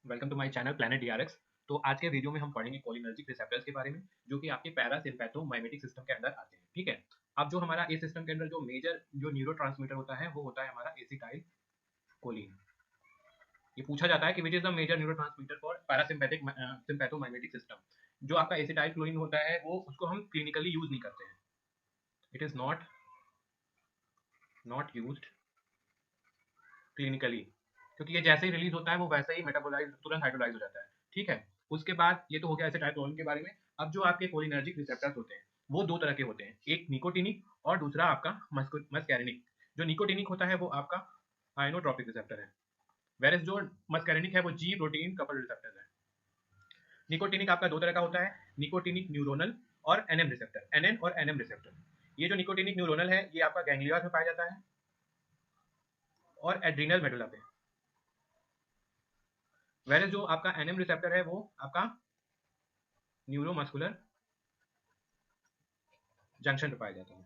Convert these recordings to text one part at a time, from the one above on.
Welcome to my channel Planet DRX. तो आज के वीडियो में हम पढ़ेंगे कोलिनर्जिक रिसेप्टर्स के बारे में, जो कि आपके पैरासिम्पैथोमाइमेटिक सिस्टम के अंदर आते हैं। ठीक है, अब जो हमारा इस सिस्टम के अंदर जो मेजर जो न्यूरोट्रांसमीटर होता है वो होता है हमारा एसिटाइल कोलिन। ये पूछा जाता है कि which is the major neurotransmitter for parasympathetic sympathomimetic system. जो आपका एसिटाइल कोलिन होता है वो उसको हम क्लिनिकली यूज नहीं करते हैं। It is not used clinically, क्योंकि ये जैसे ही रिलीज होता है वो वैसे ही मेटाबोलाइज तुरंत हाइड्रोलाइज हो जाता है। ठीक है, उसके बाद ये तो हो गया एसिटाइल कोलिन के बारे में। अब जो आपके कोलिनर्जिक रिसेप्टर्स होते हैं वो दो तरह के होते हैं, एक निकोटिनिक और दूसरा आपका मस्कैरिनिक। जो निकोटिनिक होता है वो आपका आइनोट्रोपिक रिसेप्टर है, वेरस जो मस्कैरिनिक है वो जी प्रोटीन कपल रिसेप्टर है। निकोटिनिक आपका दो तरह का होता है, निकोटिनिक न्यूरोनल और एनएम रिसेप्टर, एनएन और एनएम रिसेप्टर। ये जो निकोटिनिक न्यूरोनल है ये आपका गैंग्लिया में पाया जाता है और एड्रीनल मेडुला पे, वेरस जो आपका एनएम रिसेप्टर है वो आपका न्यूरोमस्कुलर जंक्शन पे पाया जाता है।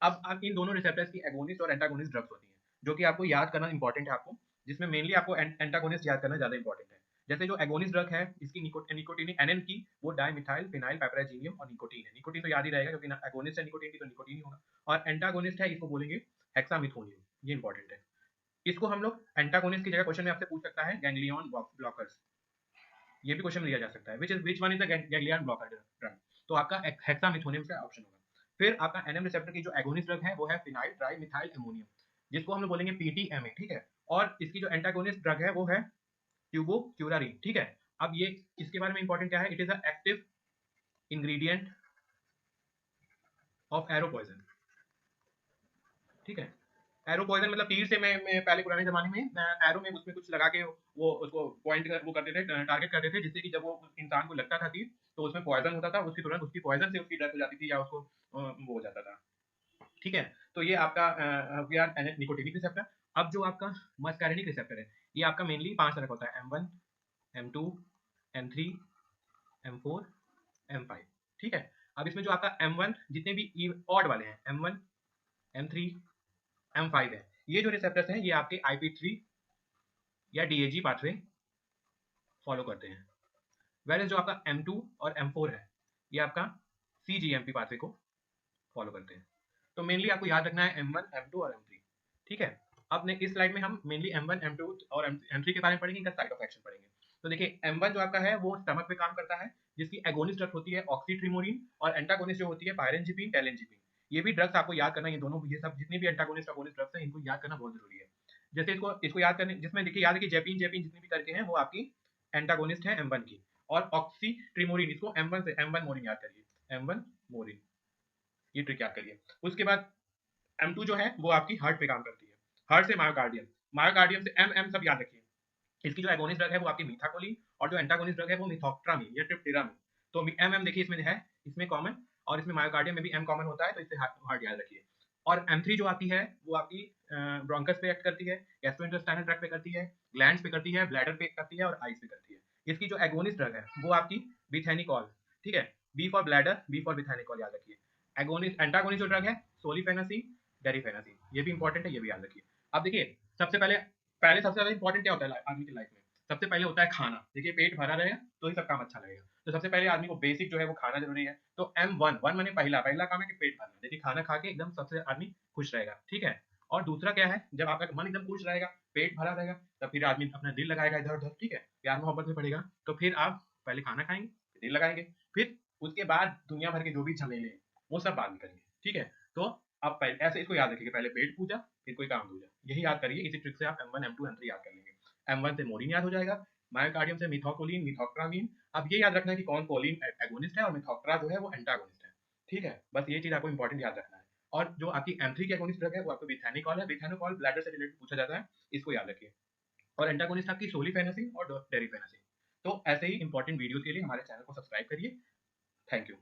अब आप इन दोनों रिसेप्टर्स की एगोनिस्ट और एंटागोनिस्ट ड्रग्स होती हैं, जो कि आपको याद करना इंपॉर्टेंट है आपको, जिसमें मेनली आपको एंटागोनिस्ट याद करना ज्यादा इंपॉर्टेंट है। जैसे जो एगोनिस्ट ड्रग है इसकी निकोटिनिक एनएन की वो डाइमिथाइल फिनाइल पाइपराजीनियम और निकोटीन है। निकोटीन तो याद ही रहेगा क्योंकि एगोनिस्ट है निकोटीन की तो निकोटीन ही होगा, और एंटागोनिस्ट है इसको बोलेंगे हेक्सामिथोनियम। ये इंपॉर्टेंट है। इसको हम लोग एंटागोनिस्ट की जगह क्वेश्चन में आपसे पूछ सकता है गैंग्लियन ब्लॉकर्स, ये भी क्वेश्चन लिया जा सकता है, which one is the ganglion blocker drug. तो आपका हेक्सामिथोनियम का ऑप्शन होगा। फिर आपका एनएम रिसेप्टर की जो एगोनिस्ट ड्रग है वो है फिनाइल ट्राइमिथाइल अमोनियम, जिसको हम लोग बोलेंगे पीटीएमए। ठीक है, और इसकी जो एंटागोनिस्ट ड्रग है वो है ट्यूबोक्यूरारिन। ठीक है, अब ये इसके बारे में इंपॉर्टेंट क्या है, it is a active ingredient of arrow poison. ठीक है, एरो पॉइजन मतलब तीर से मैं पहले पुराने जमाने में एरो में उसमें कुछ लगा के वो उसको पॉइंट वो करते थे, टारगेट करते थे, जिससे कि जब वो इंसान को लगता था तीर तो उसमें पॉइजन होता था, उसकी तुरंत उसकी पॉइजन से उसकी डेथ हो जाती थी या उसको वो हो जाता था। ठीक है, तो ये आपका निकोटिनिक रिसेप्टर। अब जो आपका मस्कैरिनिक रिसेप्टर है ये आपका मेनली 5 तरह का होता है, M1, M2, M3, M4, M5। ठीक है, अब इसमें जो आपका M1 जितने भी ऑड वाले हैं, M1, M3, M5 है, ये जो रिसेप्टर्स हैं ये आपके IP3 या DAG पाथवे फॉलो करते हैं। वेरस जो आपका M2 और M4 है ये आपका CGMP पाथवे को फॉलो करते हैं। तो मेनली आपको याद रखना है M1, M2 और M3। ठीक है, अब इस स्लाइड में हम मेनली M1, M2 और M3 के बारे में पढ़ेंगे, इनका साइड ऑफ एक्शन पढ़ेंगे। तो देखिए M1 जो आपका है वो स्टमक पे काम करता है, जिसकी एगोनिस्ट ड्रग होती है ऑक्सीट्रिमोरिन, और एंटागोनिस्ट जो होती है पायरेंजिपिन, टेलेंजिपिन। ये भी ड्रग्स आपको याद करना, ये दोनों ये सब जितनी भी एंटागोनिस्ट अगोनिस्ट ड्रग्स हैं इनको याद करना बहुत जरूरी है। जैसे इसको इसको याद करने, जिसमें देखिए याद है कि जेपिन जेपिन जितनी भी करके हैं वो आपकी एंटागोनिस्ट है M1 की, और ऑक्सीट्रिमोरिन इसको M1 से M1 मोरिन याद करिए, M1 मोरिन, ये ट्रिक याद करिए। उसके बाद M2 जो है वो आपकी हार्ट पे काम करती है, हार्ट से मायोकार्डियम, मायोकार्डियम से M सब याद रखिए। इसकी जो एगोनिस्ट ड्रग है वो आपकी मीथाकोलिन, और जो एंटागोनिस्ट ड्रग है वो मिथोक्ट्रामिन या ट्रिप्टेरामिन। तो M देखिए इसमें है, इसमें कॉमन, और इसमें मायोकार्डियम में भी M कॉमन होता है, तो इससे हार्ट याद रखिए। और M3 जो आती है वो आपकी ब्रोंकस पे एक्ट करती है, गैस्ट्रोइंटेस्टाइनल ट्रैक्ट पे करती है, ग्लैंड्स पे करती है, ब्लैडर पे करती है और आइज पे करती है। इसकी जो एगोनिस्ट ड्रग है वो आपकी बिथेनिकॉल। ठीक है, B for bladder, B for bethanechol याद रखिए। एगोनिस्ट एंटागोनिस्ट जो ड्रग है सोलिफेनासिन, डेरिफेनासिन, ये भी इंपॉर्टेंट है, ये भी याद रखिए। अब देखिए सबसे पहले पहले सबसे ज्यादा इंपॉर्टेंट क्या होता है आदमी की लाइफ में, सबसे पहले होता है खाना। देखिए पेट भरा रहेगा तो ही सब काम अच्छा लगेगा, तो सबसे पहले आदमी को बेसिक जो है वो खाना जरूरी है। तो M1 वन माने पहला पहला काम है कि पेट भरना। देखिए खाना खा के एकदम सबसे आदमी खुश रहेगा। ठीक है, और दूसरा क्या है, जब आपका मन एकदम खुश रहेगा, पेट भरा रहेगा, तब फिर आदमी अपना दिल लगाएगा इधर उधर। ठीक है, प्यार मोहब्बत में पड़ेगा, तो फिर आप पहले खाना खाएंगे, फिर दिल लगाएंगे, फिर उसके बाद दुनिया भर के जो भी झमेले हैं वो सब बाद में करेंगे। ठीक है, तो आप पहले ऐसे इसको याद रखिए, पहले पेट पूजा फिर कोई काम दूजा, यही याद करिए। इसी ट्रिक से आप M1, M2, M3 याद कर लेंगे। M1 से मोरिन याद हो जाएगा, मायोकार्डियम से मिथोकोलिन, मिथोक्ट्रामिन। अब ये याद रखना है कि कौन कोलिन एगोनिस्ट है और मिथोक्ट्रा जो है वो एंटागोनिस्ट है। ठीक है, बस ये चीज आपको इंपॉर्टेंट याद रखना है। और जो आपकी M3 की एगोनिस्ट ड्रग है वो आपको बिथेनिकॉल है, बिथेनिकॉल ब्लैडर से रिलेटेड पूछा जाता है, इसको याद रखिए। और एंटागोनिस्ट आपकी सोलिफेनासिन और डेरिफेनासिन। तो ऐसे ही इंपॉर्टेंट वीडियोस के लिए हमारे चैनल को सब्सक्राइब करिए। Thank you.